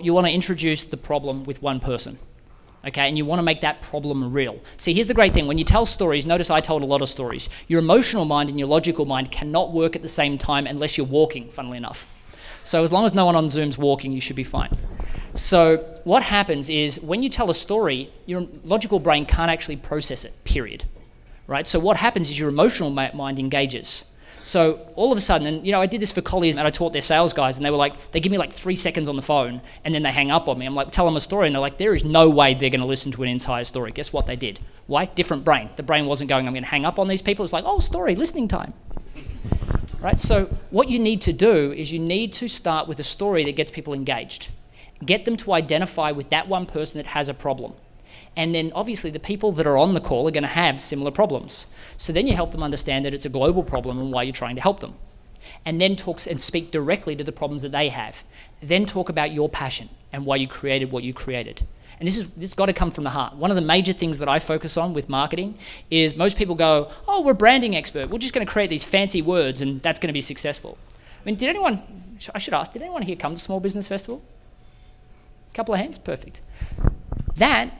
You want to introduce the problem with one person, okay? And you want to make that problem real. See, here's the great thing. When you tell stories, notice I told a lot of stories. Your emotional mind and your logical mind cannot work at the same time unless you're walking, funnily enough. So as long as no one on Zoom's walking, you should be fine. So what happens is when you tell a story, your logical brain can't actually process it, period, right? So what happens is your emotional mind engages. So all of a sudden, and I did this for Colliers and I taught their sales guys and they were like, they give me like 3 seconds on the phone and then they hang up on me. I'm like, tell them a story and they're like, there is no way they're going to listen to an entire story. Guess what they did? Why? Different brain. The brain wasn't going, I'm going to hang up on these people. It's like, oh, story, listening time. Right? So what you need to do is you need to start with a story that gets people engaged. Get them to identify with that one person that has a problem. And then obviously the people that are on the call are going to have similar problems. So then you help them understand that it's a global problem and why you're trying to help them. And then talk and speak directly to the problems that they have. Then talk about your passion and why you created what you created. And this has got to come from the heart. One of the major things that I focus on with marketing is most people go, oh, we're a branding expert. We're just going to create these fancy words and that's going to be successful. I mean, I should ask, did anyone here come to Small Business Festival? A couple of hands? Perfect. That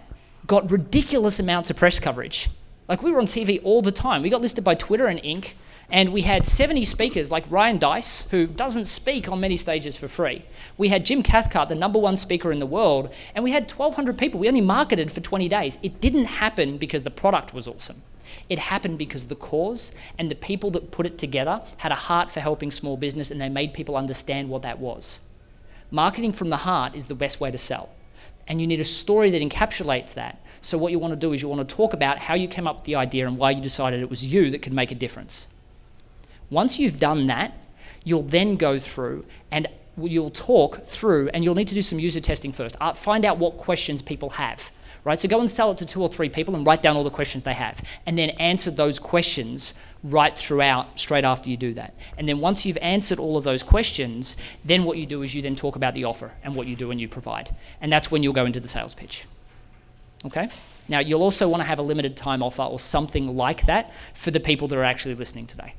got ridiculous amounts of press coverage. Like we were on TV all the time. We got listed by Twitter and Inc. And we had 70 speakers like Ryan Dice, who doesn't speak on many stages for free. We had Jim Cathcart, the #1 speaker in the world, and we had 1,200 people. We only marketed for 20 days. It didn't happen because the product was awesome. It happened because the cause and the people that put it together had a heart for helping small business and they made people understand what that was. Marketing from the heart is the best way to sell. And you need a story that encapsulates that. So what you want to do is you want to talk about how you came up with the idea and why you decided it was you that could make a difference. Once you've done that, you'll then go through and you'll talk through and you'll need to do some user testing first. Find out what questions people have, right? So go and sell it to 2 or 3 people and write down all the questions they have and then answer those questions right throughout, straight after you do that. And then once you've answered all of those questions, then what you do is you then talk about the offer and what you do and you provide. And that's when you'll go into the sales pitch. Okay? Now, you'll also want to have a limited time offer or something like that for the people that are actually listening today.